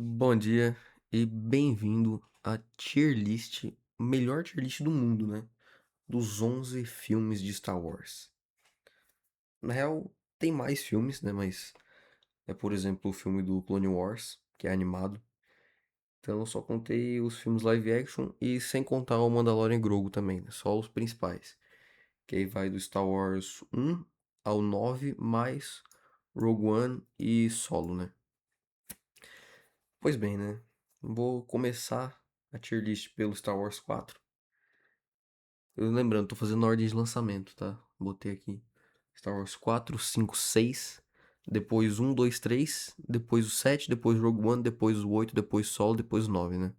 Bom dia e bem-vindo à tier list, melhor tier list do mundo, né? Dos 11 filmes de Star Wars. Na real, tem mais filmes, né? Mas é, por exemplo, o filme do Clone Wars, que é animado. Então eu só contei os filmes live action e sem contar o Mandalorian e Grogu também, né? Só os principais. Que aí vai do Star Wars 1 ao 9, mais Rogue One e Solo, né? Pois bem, né? Vou começar a tier list pelo Star Wars 4. Eu lembrando, tô fazendo ordem de lançamento, tá? Botei aqui Star Wars 4, 5, 6, depois 1, 2, 3, depois o 7, depois o Rogue One, depois o 8, depois o Solo, depois o 9, né?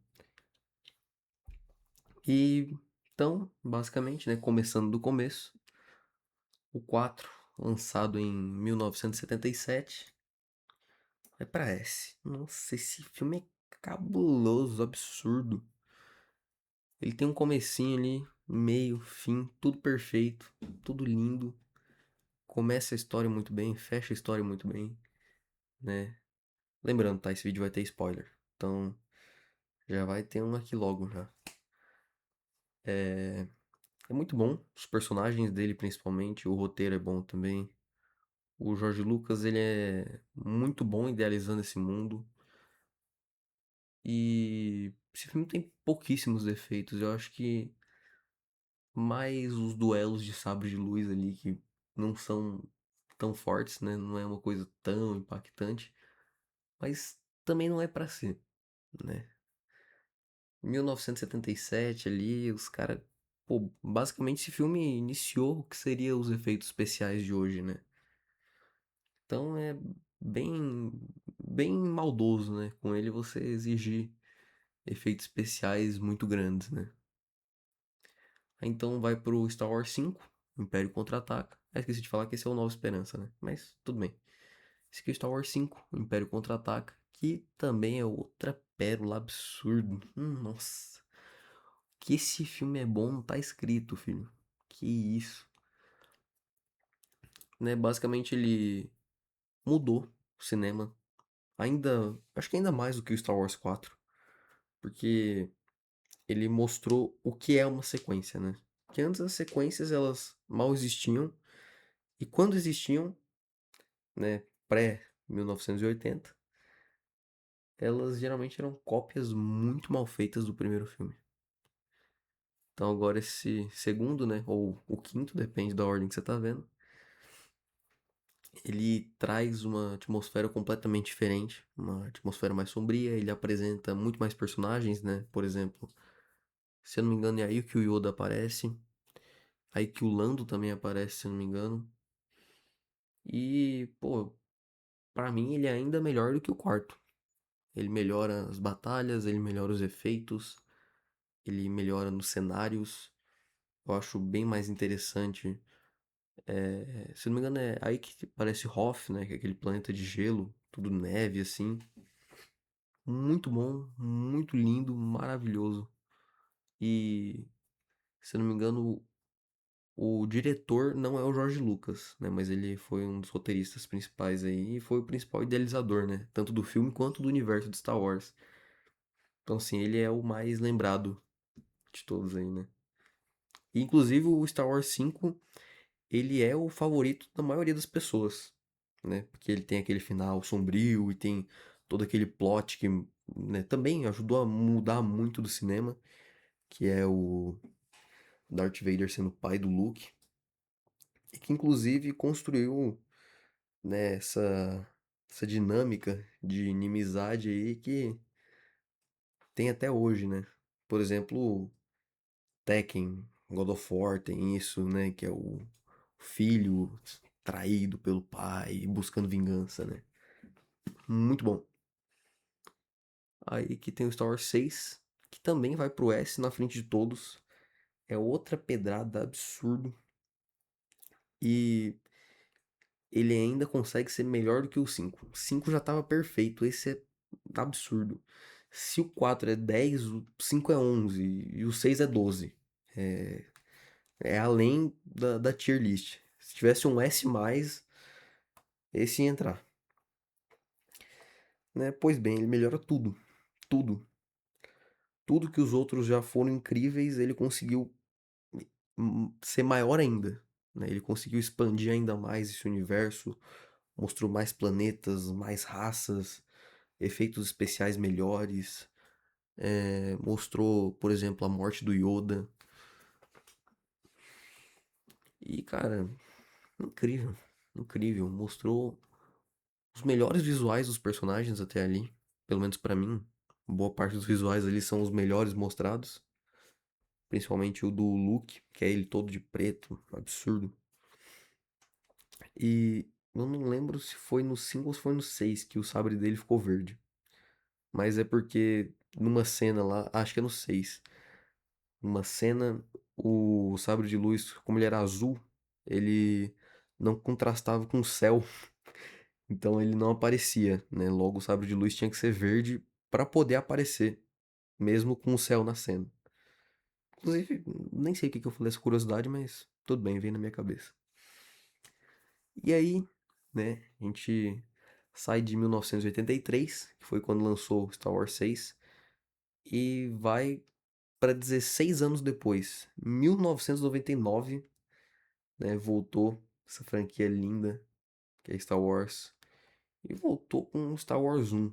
E então, basicamente, né, começando do começo, o 4, lançado em 1977, vai pra S. Nossa, esse filme é cabuloso, absurdo. Ele tem um comecinho ali, meio, fim, tudo perfeito, tudo lindo. Começa a história muito bem, fecha a história muito bem, né? Lembrando, tá? Esse vídeo vai ter spoiler. Então, já vai ter um aqui logo já. É muito bom, os personagens dele principalmente, o roteiro é bom também. O Jorge Lucas, ele é muito bom idealizando esse mundo. E esse filme tem pouquíssimos defeitos. Eu acho que mais os duelos de sabre de luz ali que não são tão fortes, né? Não é uma coisa tão impactante, mas também não é pra ser, né? 1977 ali, os caras. Pô, basicamente esse filme iniciou o que seria os efeitos especiais de hoje, né? Então é bem, bem maldoso, né? Com ele você exigir efeitos especiais muito grandes, né? Aí então vai pro Star Wars 5, Império Contra-Ataca. Esqueci de falar que esse é o Nova Esperança, né? Mas tudo bem. Esse aqui é Star Wars 5, Império Contra-Ataca, que também é outra pérola absurda. Nossa. Que esse filme é bom não tá escrito, filho. Que isso. Né, basicamente ele mudou o cinema. Ainda, acho que ainda mais do que o Star Wars 4, porque ele mostrou o que é uma sequência, né? Que antes as sequências elas mal existiam e quando existiam, né, pré 1980, elas geralmente eram cópias muito mal feitas do primeiro filme. Então agora esse segundo, né, ou o quinto, depende da ordem que você tá vendo, ele traz uma atmosfera completamente diferente, uma atmosfera mais sombria, ele apresenta muito mais personagens, né? Por exemplo, se eu não me engano, é aí que o Yoda aparece, aí que o Lando também aparece, se eu não me engano. E, pô, pra mim ele é ainda melhor do que o quarto. Ele melhora as batalhas, ele melhora os efeitos, ele melhora nos cenários. Eu acho bem mais interessante. Se eu não me engano, é aí que parece Hoth, né? Que é aquele planeta de gelo, tudo neve assim. Muito bom, muito lindo, maravilhoso. E, se eu não me engano, o diretor não é o Jorge Lucas, né? Mas ele foi um dos roteiristas principais aí e foi o principal idealizador, né? Tanto do filme quanto do universo de Star Wars. Então, assim, ele é o mais lembrado de todos aí, né? E, inclusive, o Star Wars 5, ele é o favorito da maioria das pessoas, né? Porque ele tem aquele final sombrio e tem todo aquele plot que, né, também ajudou a mudar muito do cinema, que é o Darth Vader sendo o pai do Luke, e que inclusive construiu, né, essa dinâmica de inimizade aí que tem até hoje, né? Por exemplo, Tekken, God of War tem isso, né, que é o filho traído pelo pai, buscando vingança, né? Muito bom. Aí que tem o Star Wars 6, que também vai pro S na frente de todos. É outra pedrada absurdo. E ele ainda consegue ser melhor do que o 5. O 5 já tava perfeito, esse é absurdo. Se o 4 é 10, o 5 é 11 e o 6 é 12. É, é além da tier list. Se tivesse um S+, esse ia entrar. né? Pois bem, ele melhora tudo, tudo. Tudo que os outros já foram incríveis, ele conseguiu ser maior ainda, né? Ele conseguiu expandir ainda mais esse universo, mostrou mais planetas, mais raças, efeitos especiais melhores, mostrou, por exemplo, a morte do Yoda. E, cara, incrível, incrível. Mostrou os melhores visuais dos personagens até ali, pelo menos pra mim. Boa parte dos visuais ali são os melhores mostrados, principalmente o do Luke, que é ele todo de preto, absurdo. E eu não lembro se foi no 5 ou se foi no 6 que o sabre dele ficou verde. Mas é porque numa cena lá, acho que é no 6, numa cena, o sabre de luz, como ele era azul, ele não contrastava com o céu, então ele não aparecia, né? Logo o sabre de luz tinha que ser verde para poder aparecer, mesmo com o céu na cena. Inclusive, nem sei o que que eu falei essa curiosidade, mas tudo bem, veio na minha cabeça. E aí, né, a gente sai de 1983, que foi quando lançou Star Wars 6, e vai para 16 anos depois, 1999, né, voltou essa franquia linda que é Star Wars, e voltou com Star Wars 1,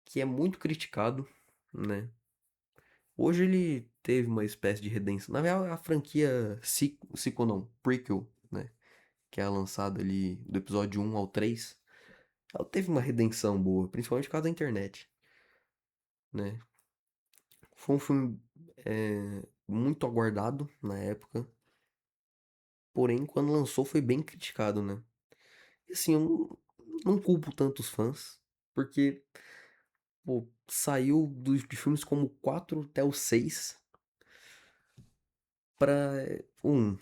que é muito criticado, né? Hoje ele teve uma espécie de redenção. Na real, a franquia sequel não, prequel, né? Que é a lançada ali do episódio 1 ao 3, ela teve uma redenção boa, principalmente por causa da internet, né? Foi um filme muito aguardado na época, porém, quando lançou foi bem criticado, né? E assim, eu não culpo tanto os fãs, porque, pô, saiu de filmes como o 4 até o 6 pra um,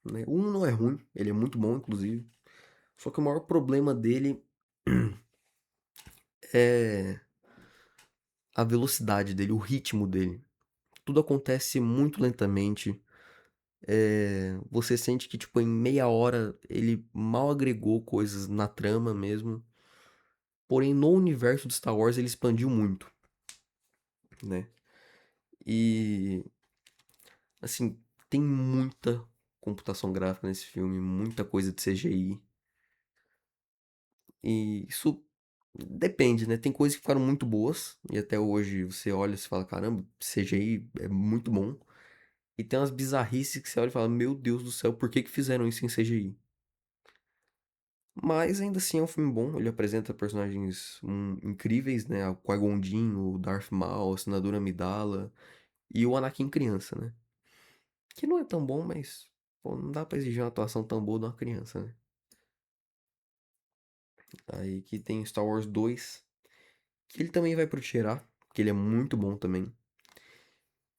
né? O 1 não é ruim, ele é muito bom, inclusive. Só que o maior problema dele é a velocidade dele, o ritmo dele. Tudo acontece muito lentamente. Você sente que, tipo, em meia hora ele mal agregou coisas na trama mesmo. Porém, no universo de Star Wars ele expandiu muito, né? E, assim, tem muita computação gráfica nesse filme, muita coisa de CGI. E isso depende, né? Tem coisas que ficaram muito boas, e até hoje você olha e fala, caramba, CGI é muito bom. E tem umas bizarrices que você olha e fala, meu Deus do céu, por que que fizeram isso em CGI? Mas ainda assim é um filme bom, ele apresenta personagens incríveis, né? O Qui-Gon Jinn, o Darth Maul, a Senadora Amidala e o Anakin criança, né? Que não é tão bom, mas pô, não dá pra exigir uma atuação tão boa de uma criança, né? Aí que tem Star Wars 2, que ele também vai pro Tirar, que ele é muito bom também.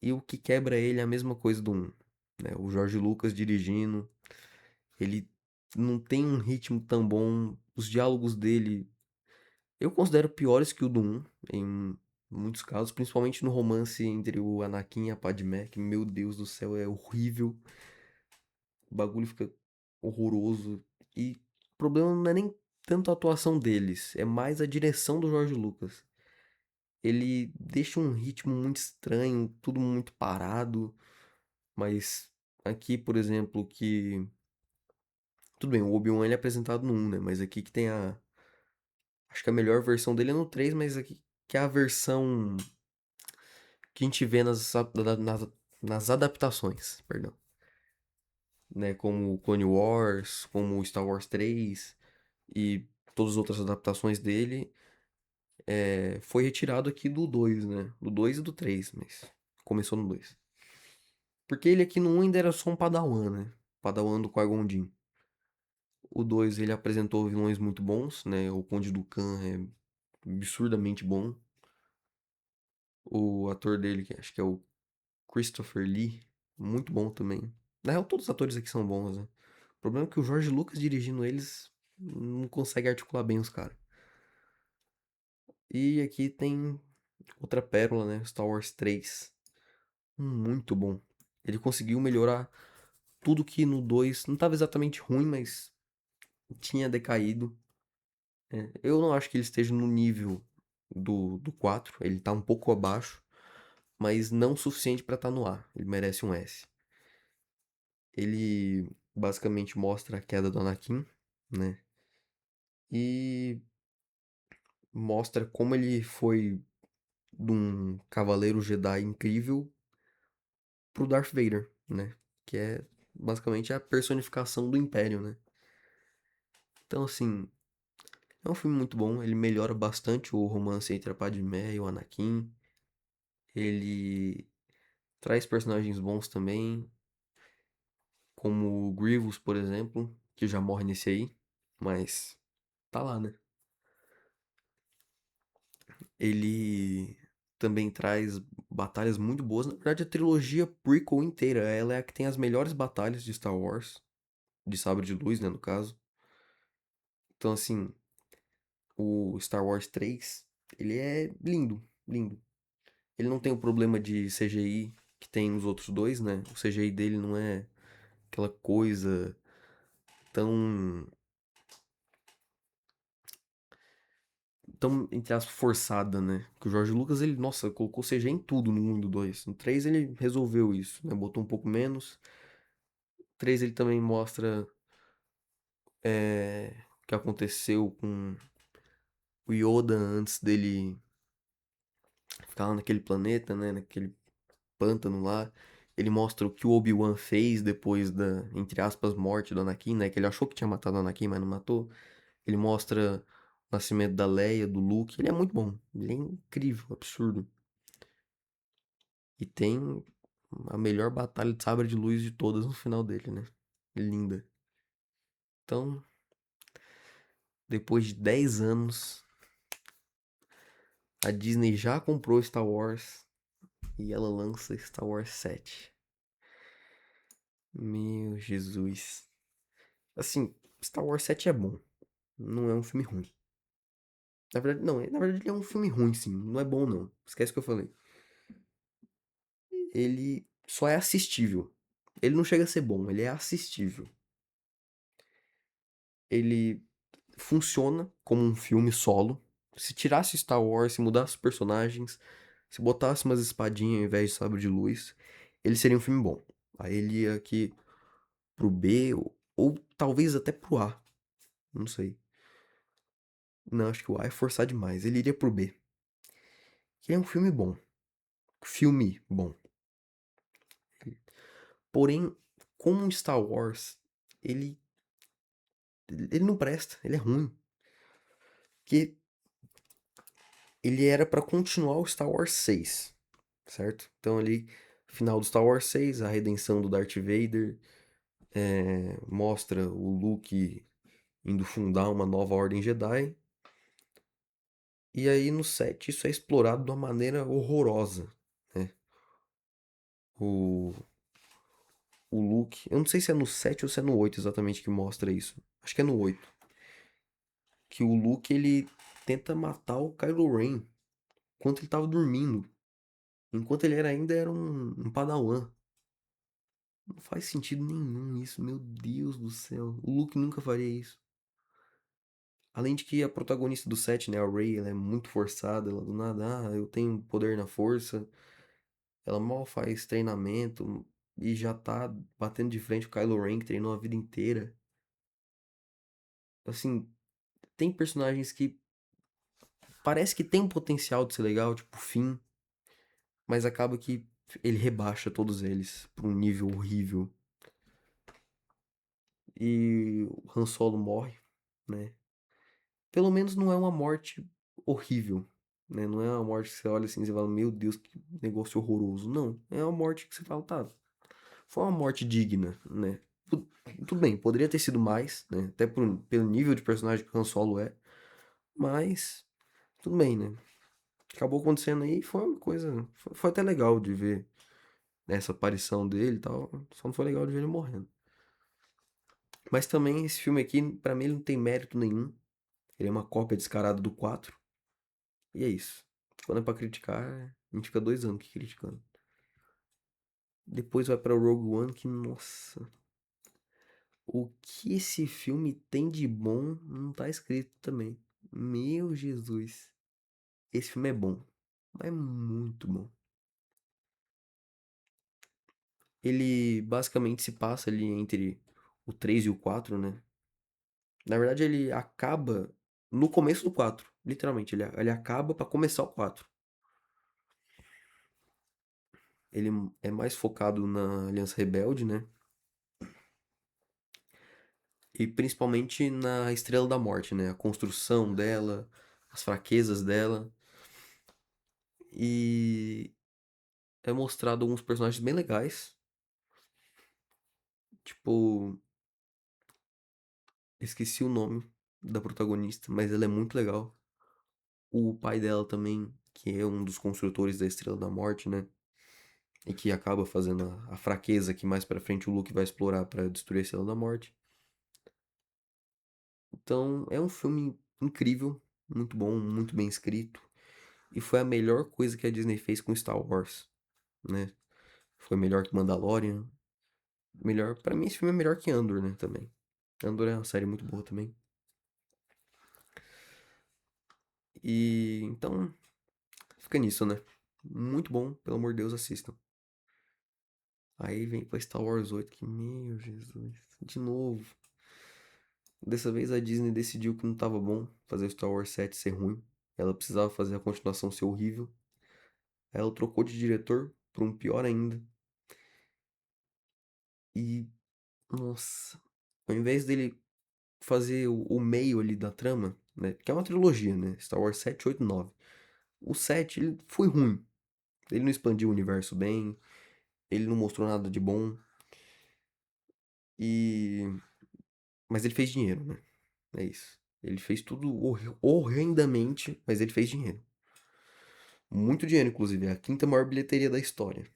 E o que quebra ele é a mesma coisa do 1, né? O George Lucas dirigindo, ele não tem um ritmo tão bom, os diálogos dele eu considero piores que o do 1, em muitos casos, principalmente no romance entre o Anakin e a Padmé, que, meu Deus do céu, é horrível. O bagulho fica horroroso. E o problema não é nem tanto a atuação deles, é mais a direção do Jorge Lucas. Ele deixa um ritmo muito estranho, tudo muito parado, mas aqui, por exemplo, que. Tudo bem, o Obi-Wan ele é apresentado no 1, né? Mas aqui que tem a. Acho que a melhor versão dele é no 3, mas aqui que é a versão que a gente vê nas adaptações, perdão, né, como o Clone Wars, como o Star Wars 3 e todas as outras adaptações dele, foi retirado aqui do 2, né, do 2 e do 3, mas começou no 2. Porque ele aqui no 1 ainda era só um Padawan, né, Padawan do Qui-Gon Jinn. O 2 ele apresentou vilões muito bons, né, o Conde Dooku é absurdamente bom. O ator dele, que acho que é o Christopher Lee, muito bom também. Na real, todos os atores aqui são bons, né? O problema é que o Jorge Lucas dirigindo eles não consegue articular bem os caras. E aqui tem outra pérola, né? Star Wars 3. Muito bom. Ele conseguiu melhorar tudo que no 2 não estava exatamente ruim, mas tinha decaído. Eu não acho que ele esteja no nível do 4. Ele tá um pouco abaixo, mas não o suficiente pra estar no A. Ele merece um S. Ele basicamente mostra a queda do Anakin, né? E mostra como ele foi de um cavaleiro Jedi incrível pro Darth Vader, né? Que é basicamente a personificação do Império, né? Então, assim, é um filme muito bom. Ele melhora bastante o romance entre a Padmé e o Anakin. Ele traz personagens bons também, como o Grievous, por exemplo, que já morre nesse aí, mas tá lá, né? Ele também traz batalhas muito boas. Na verdade, a trilogia prequel inteira, ela é a que tem as melhores batalhas de Star Wars, de sabre de luz, né, no caso. Então, assim, o Star Wars 3, ele é lindo, lindo. Ele não tem o problema de CGI que tem nos outros dois, né? O CGI dele não é aquela coisa tão, tão entre as forçada, né? Que o George Lucas, ele, nossa, colocou CGI em tudo no 1 e no 2. No 3 ele resolveu isso, né? Botou um pouco menos. No 3 ele também mostra o que aconteceu com o Yoda antes dele ficar lá naquele planeta, né? Naquele pântano lá. Ele mostra o que o Obi-Wan fez depois da, entre aspas, morte do Anakin, né? Que ele achou que tinha matado o Anakin, mas não matou. Ele mostra o nascimento da Leia, do Luke. Ele é muito bom. Ele é incrível, absurdo. E tem a melhor batalha de sabre de luz de todas no final dele, né? Linda. Então, depois de 10 anos, a Disney já comprou Star Wars e ela lança Star Wars 7. Meu Jesus. Assim, Star Wars 7 é bom. Não é um filme ruim. Na verdade, não. Na verdade, ele é um filme ruim, sim. Não é bom, não. Esquece o que eu falei. Ele só é assistível. Ele não chega a ser bom, ele é assistível. Ele funciona como um filme solo. Se tirasse Star Wars, se mudasse os personagens, se botasse umas espadinhas ao invés de sabre de luz, ele seria um filme bom. Aí ele ia aqui pro B ou talvez até pro A. Não sei. Não, acho que o A é forçar demais. Ele iria pro B. Que é um filme bom. Filme bom. Porém, como um Star Wars, ele ele não presta, ele é ruim. Que ele era pra continuar o Star Wars 6, certo? Então ali, final do Star Wars 6, a redenção do Darth Vader, mostra o Luke indo fundar uma nova ordem Jedi. E aí no 7 isso é explorado de uma maneira horrorosa, né? O, o Luke, eu não sei se é no 7 ou se é no 8 exatamente que mostra isso. Acho que é no 8. Que o Luke ele tenta matar o Kylo Ren enquanto ele tava dormindo. Enquanto ele ainda era um Padawan. Não faz sentido nenhum isso, meu Deus do céu. O Luke nunca faria isso. Além de que a protagonista do set, né, a Rey, ela é muito forçada, ela do nada, eu tenho poder na força. Ela mal faz treinamento e já tá batendo de frente com o Kylo Ren, que treinou a vida inteira. Assim, tem personagens que parece que tem um potencial de ser legal, tipo Finn, mas acaba que ele rebaixa todos eles pra um nível horrível. E o Han Solo morre, né? Pelo menos não é uma morte horrível, né? Não é uma morte que você olha assim e você fala, meu Deus, que negócio horroroso. Não, é uma morte que você fala, tá, foi uma morte digna, né? Tudo bem, poderia ter sido mais, né? Até pelo nível de personagem que o Han Solo é, mas tudo bem, né? Acabou acontecendo aí, foi uma coisa, foi até legal de ver essa aparição dele e tal, só não foi legal de ver ele morrendo. Mas também esse filme aqui, pra mim, ele não tem mérito nenhum. Ele é uma cópia descarada do 4. E é isso. Quando é pra criticar, a gente fica 2 anos aqui criticando. Depois vai pra Rogue One, que, nossa. O que esse filme tem de bom não tá escrito também. Meu Jesus. Esse filme é bom. É muito bom. Ele basicamente se passa ali entre o 3 e o 4, né? Na verdade, ele acaba no começo do 4, literalmente. Ele acaba pra começar o 4. Ele é mais focado na Aliança Rebelde, né? E principalmente na Estrela da Morte, né? A construção dela, as fraquezas dela. E é mostrado alguns personagens bem legais. Tipo, esqueci o nome da protagonista, mas ela é muito legal. O pai dela também, que é um dos construtores da Estrela da Morte, né? E que acaba fazendo a fraqueza que mais pra frente o Luke vai explorar pra destruir a Estrela da Morte. Então, é um filme incrível, muito bom, muito bem escrito. E foi a melhor coisa que a Disney fez com Star Wars, né? Foi melhor que Mandalorian. Melhor, para mim esse filme é melhor que Andor, né, também. Andor é uma série muito boa também. E então, fica nisso, né? Muito bom, pelo amor de Deus, assistam. Aí vem pra Star Wars 8, que meu Jesus, de novo. Dessa vez a Disney decidiu que não tava bom fazer o Star Wars 7 ser ruim. Ela precisava fazer a continuação ser horrível. Aí ela trocou de diretor pra um pior ainda. E, nossa, ao invés dele fazer o meio ali da trama, né? Que é uma trilogia, né? Star Wars 7, 8, 9. O 7, ele foi ruim. Ele não expandiu o universo bem, ele não mostrou nada de bom. E. Mas ele fez dinheiro, né? É isso. Ele fez tudo horrendamente, mas ele fez dinheiro. Muito dinheiro, inclusive. É a quinta maior bilheteria da história.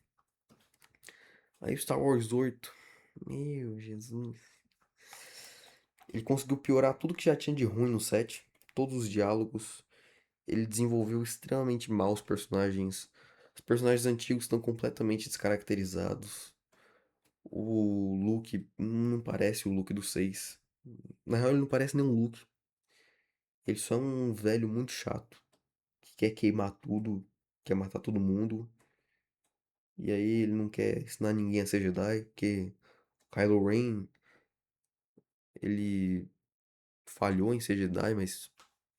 Aí o Star Wars 8. Meu Jesus. Ele conseguiu piorar tudo que já tinha de ruim no set. Todos os diálogos. Ele desenvolveu extremamente mal os personagens. Os personagens antigos estão completamente descaracterizados. O Luke não parece o Luke do 6. Na real, ele não parece nem um Luke. Ele só é um velho muito chato. Que quer queimar tudo. Quer matar todo mundo. E aí ele não quer ensinar ninguém a ser Jedi. Porque Kylo Ren, ele falhou em ser Jedi, mas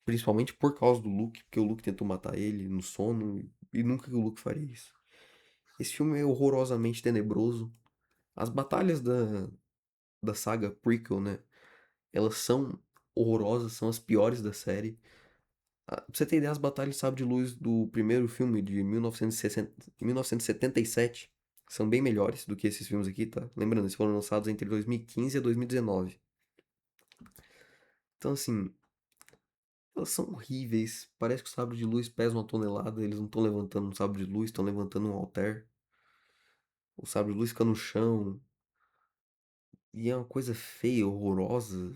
principalmente por causa do Luke. Porque o Luke tentou matar ele no sono. E nunca que o Luke faria isso. Esse filme é horrorosamente tenebroso. As batalhas da saga prequel, né? Elas são horrorosas, são as piores da série. Ah, pra você ter ideia, as batalhas de sabre de luz do primeiro filme de 1960, 1977 são bem melhores do que esses filmes aqui, tá? Lembrando, eles foram lançados entre 2015 e 2019. Então, assim, elas são horríveis. Parece que o sabre de luz pesa uma tonelada. Eles não estão levantando um sabre de luz, estão levantando um halter. O sabre de luz fica no chão. E é uma coisa feia, horrorosa,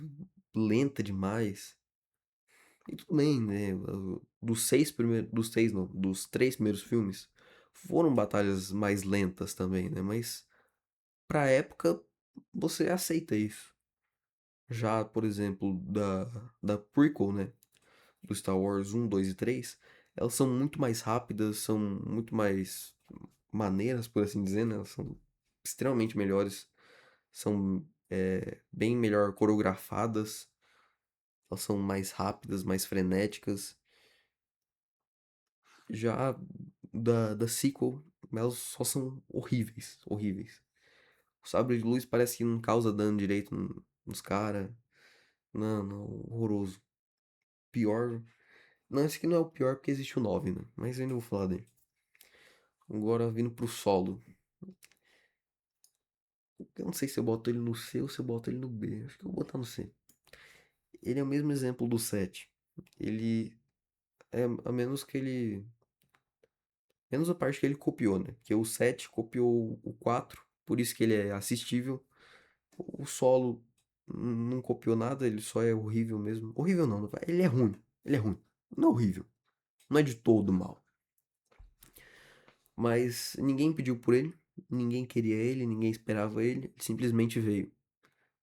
lenta demais. E tudo bem, né? Dos seis não, dos três primeiros filmes foram batalhas mais lentas também, né? Mas pra época você aceita isso. Já, por exemplo, da prequel, né? Do Star Wars 1, 2 e 3, elas são muito mais rápidas, são muito mais maneiras, por assim dizer, né? Elas são extremamente melhores, são bem melhor coreografadas, elas são mais rápidas, mais frenéticas. Já da sequel, elas só são horríveis, horríveis. O sabre de luz parece que não causa dano direito nos caras. Não, não, horroroso. Pior. Não, esse aqui não é o pior porque existe o 9, né? Mas eu ainda vou falar dele. Agora vindo pro solo. Eu não sei se eu boto ele no C ou se eu boto ele no B. Acho que eu vou botar no C. Ele é o mesmo exemplo do 7. Ele é a menos que ele. Menos a parte que ele copiou, né? Porque o 7 copiou o 4, por isso que ele é assistível. O solo não copiou nada, ele só é horrível mesmo. Horrível não, ele é ruim. Ele é ruim. Não é horrível. Não é de todo mal. Mas ninguém pediu por ele, ninguém queria ele, ninguém esperava ele, ele simplesmente veio.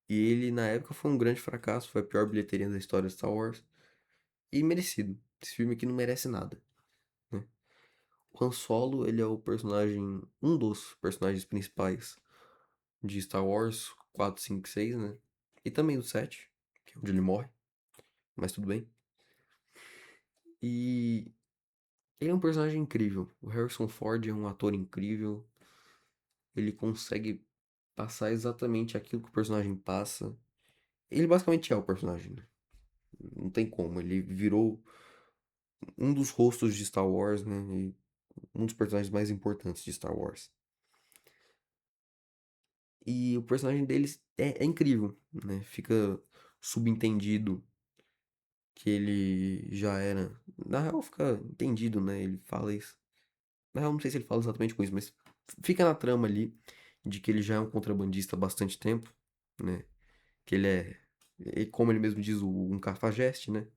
E ele, na época, foi um grande fracasso, foi a pior bilheteria da história de Star Wars. E merecido. Esse filme aqui não merece nada, né? O Han Solo, ele é o personagem, um dos personagens principais de Star Wars 4, 5, 6, né? E também o 7, que é onde ele morre, mas tudo bem. E ele é um personagem incrível. O Harrison Ford é um ator incrível. Ele consegue passar exatamente aquilo que o personagem passa. Ele basicamente é o personagem, né? Não tem como. Ele virou um dos rostos de Star Wars, né? E um dos personagens mais importantes de Star Wars. E o personagem deles é incrível, né? Fica subentendido que ele já era. Na real, fica entendido, né? Ele fala isso. Na real, não sei se ele fala exatamente com isso, mas fica na trama ali de que ele já é um contrabandista há bastante tempo, né? Que ele é, como ele mesmo diz, um cafajeste, né?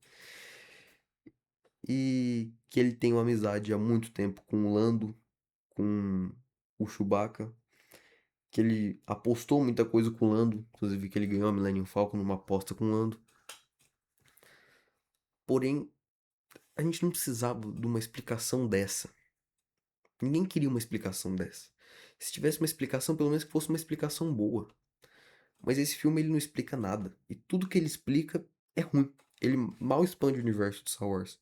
E que ele tem uma amizade há muito tempo com o Lando, com o Chewbacca, que ele apostou muita coisa com o Lando, inclusive que ele ganhou a Millennium Falcon numa aposta com o Lando. Porém, a gente não precisava de uma explicação dessa. Ninguém queria uma explicação dessa. Se tivesse uma explicação, pelo menos que fosse uma explicação boa. Mas esse filme ele não explica nada. E tudo que ele explica é ruim. Ele mal expande o universo de Star Wars.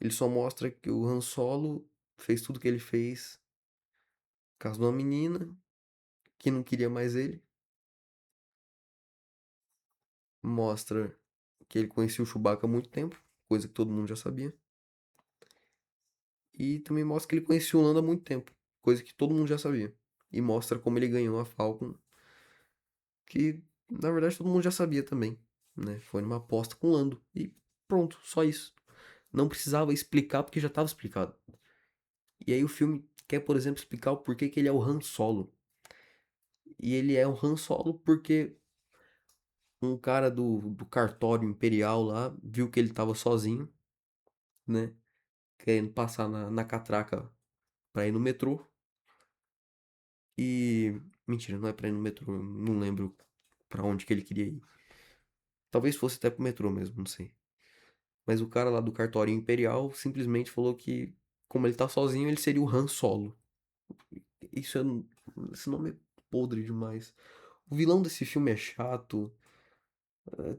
Ele só mostra que o Han Solo fez tudo que ele fez por causa de uma menina que não queria mais ele. Mostra que ele conhecia o Chewbacca há muito tempo, coisa que todo mundo já sabia. E também mostra que ele conhecia o Lando há muito tempo, coisa que todo mundo já sabia. E mostra como ele ganhou a Falcon, que na verdade todo mundo já sabia também, né? Foi numa aposta com o Lando. E pronto, só isso. Não precisava explicar porque já estava explicado. E aí o filme quer, por exemplo, explicar o porquê que ele é o Han Solo. E ele é o Han Solo porque um cara do cartório imperial lá viu que ele tava sozinho, né? Querendo passar na catraca pra ir no metrô. E. Mentira, não é pra ir no metrô. Eu não lembro pra onde que ele queria ir. Talvez fosse até pro metrô mesmo, não sei. Mas o cara lá do cartório imperial simplesmente falou que, como ele tá sozinho, ele seria o Han Solo. Isso é. Esse nome é podre demais. O vilão desse filme é chato.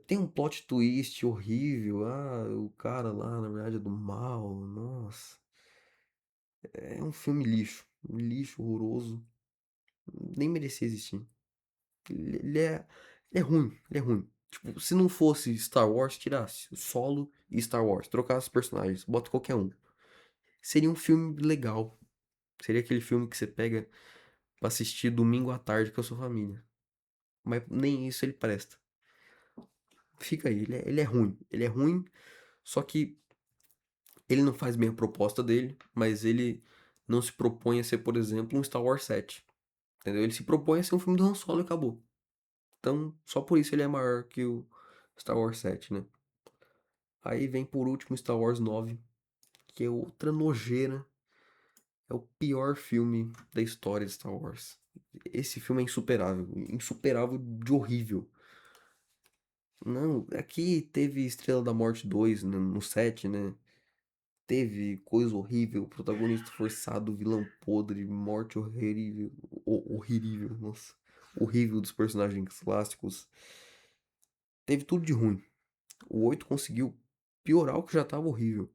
Tem um plot twist horrível. Ah, o cara lá, na verdade, é do mal. Nossa. É um filme lixo. Um lixo horroroso. Nem merecia existir. Ele é. Ele é ruim. Ele é ruim. Tipo, se não fosse Star Wars, tirasse o Solo e Star Wars. Trocasse os personagens. Bota qualquer um. Seria um filme legal. Seria aquele filme que você pega pra assistir domingo à tarde com a sua família. Mas nem isso ele presta. Fica aí. Ele é ruim. Ele é ruim. Só que ele não faz bem a proposta dele, mas ele não se propõe a ser, por exemplo, um Star Wars 7. Entendeu? Ele se propõe a ser um filme do Han Solo e acabou. Então, só por isso ele é maior que o Star Wars 7, né? Aí vem por último Star Wars 9, que é outra nojeira. É o pior filme da história de Star Wars. Esse filme é insuperável. Insuperável de horrível. Não, aqui teve Estrela da Morte 2 no 7, né? Teve coisa horrível, protagonista forçado, vilão podre, morte horrível, horrível, nossa, horrível dos personagens clássicos. Teve tudo de ruim. O 8 conseguiu piorar o que já estava horrível.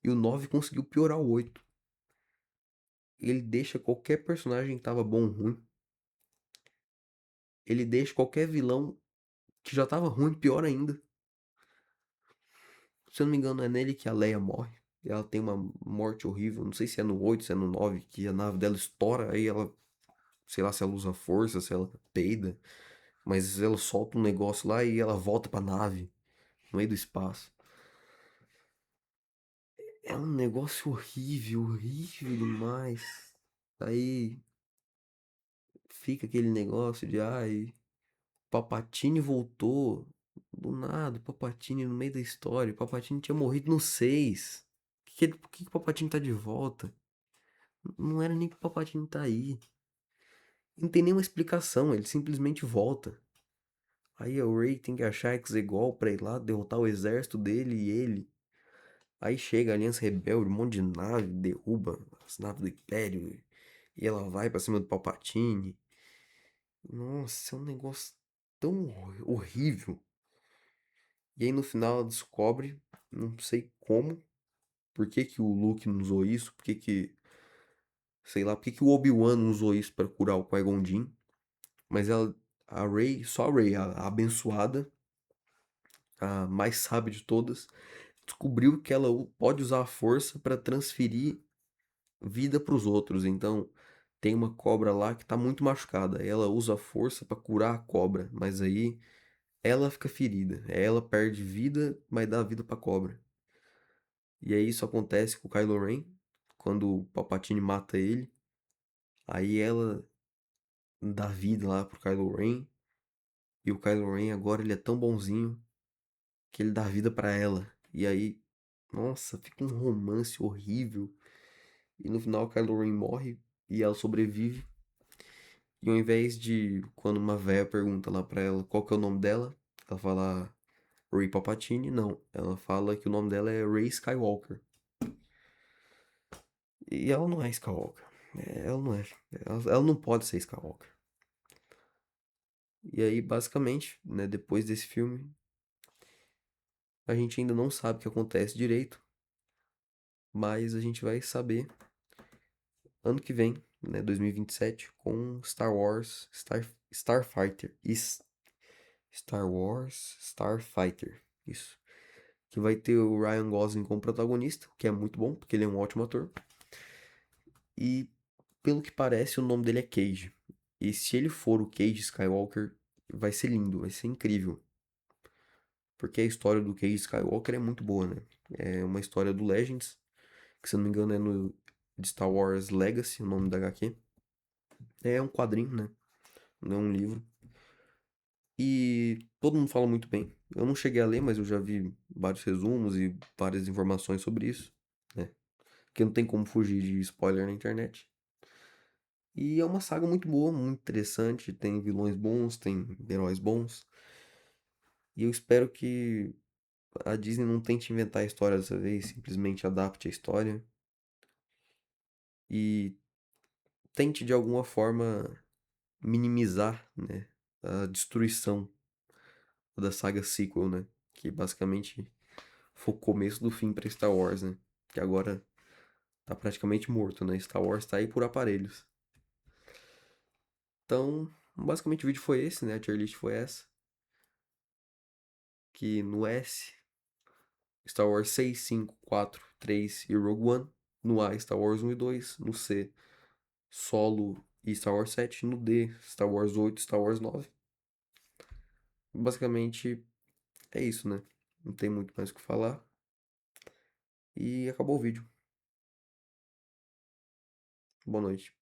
E o 9 conseguiu piorar o 8. Ele deixa qualquer personagem que tava bom ruim. Ele deixa qualquer vilão que já tava ruim pior ainda. Se eu não me engano, é nele que a Leia morre. E ela tem uma morte horrível. Não sei se é no 8, se é no 9, que a nave dela estoura, aí ela, sei lá, se ela usa força, se ela peida. Mas ela solta um negócio lá e ela volta pra nave, no meio do espaço. É um negócio horrível, horrível demais. Aí fica aquele negócio de, ai, Palpatine voltou. Do nada, o Palpatine no meio da história. O Palpatine tinha morrido no 6. Por que que o Palpatine tá de volta? Não era nem que o Palpatine tá aí. Não tem nenhuma explicação, ele simplesmente volta. Aí o Rey tem que achar Exegol pra ir lá derrotar o exército dele e ele. Aí chega a Aliança Rebelde, um monte de nave, derruba as naves do Império. E ela vai pra cima do Palpatine. Nossa, é um negócio tão horrível. E aí no final ela descobre, não sei como, por que que o Luke não usou isso, por que que, sei lá, por que que o Obi-Wan não usou isso pra curar o Qui-Gon Jinn. Mas ela, a Rey, só a Rey, a abençoada, a mais sábia de todas, descobriu que ela pode usar a força pra transferir vida pros outros. Então, tem uma cobra lá que tá muito machucada. Ela usa a força pra curar a cobra, mas aí ela fica ferida. Ela perde vida, mas dá vida pra cobra. E aí isso acontece com o Kylo Ren, quando o Palpatine mata ele. Aí ela dá vida lá pro Kylo Ren. E o Kylo Ren agora ele é tão bonzinho que ele dá vida pra ela. E aí, nossa, fica um romance horrível. E no final o Kylo Ren morre e ela sobrevive. E ao invés de, quando uma véia pergunta lá pra ela qual que é o nome dela, ela fala Rey Palpatine, não. Ela fala que o nome dela é Rey Skywalker. E ela não é Skywalker. Ela não é. Ela não pode ser Skywalker. E aí, basicamente, né, depois desse filme, a gente ainda não sabe o que acontece direito, mas a gente vai saber ano que vem, né, 2027, com Star Wars Starfighter. Star Wars Starfighter. Isso. Que vai ter o Ryan Gosling como protagonista, o que é muito bom, porque ele é um ótimo ator. E pelo que parece, o nome dele é Cage. E se ele for o Cage Skywalker, vai ser lindo, vai ser incrível. Porque a história do Cage Skywalker é muito boa, né? É uma história do Legends, que se eu não me engano é no de Star Wars Legacy, o nome da HQ. É um quadrinho, né? Não é um livro. E todo mundo fala muito bem. Eu não cheguei a ler, mas eu já vi vários resumos e várias informações sobre isso, né? Porque não tem como fugir de spoiler na internet. E é uma saga muito boa, muito interessante. Tem vilões bons, tem heróis bons. E eu espero que a Disney não tente inventar a história dessa vez, simplesmente adapte a história e tente de alguma forma minimizar, né, a destruição da saga sequel, né, que basicamente foi o começo do fim para Star Wars, né, que agora tá praticamente morto, né, Star Wars tá aí por aparelhos. Então, basicamente o vídeo foi esse, né, a tier list foi essa, que no S, Star Wars 6, 5, 4, 3 e Rogue One, no A, Star Wars 1 e 2, no C, Solo e Star Wars 7, no D, Star Wars 8 e Star Wars 9. Basicamente é isso, né? Não tem muito mais o que falar. E acabou o vídeo. Boa noite.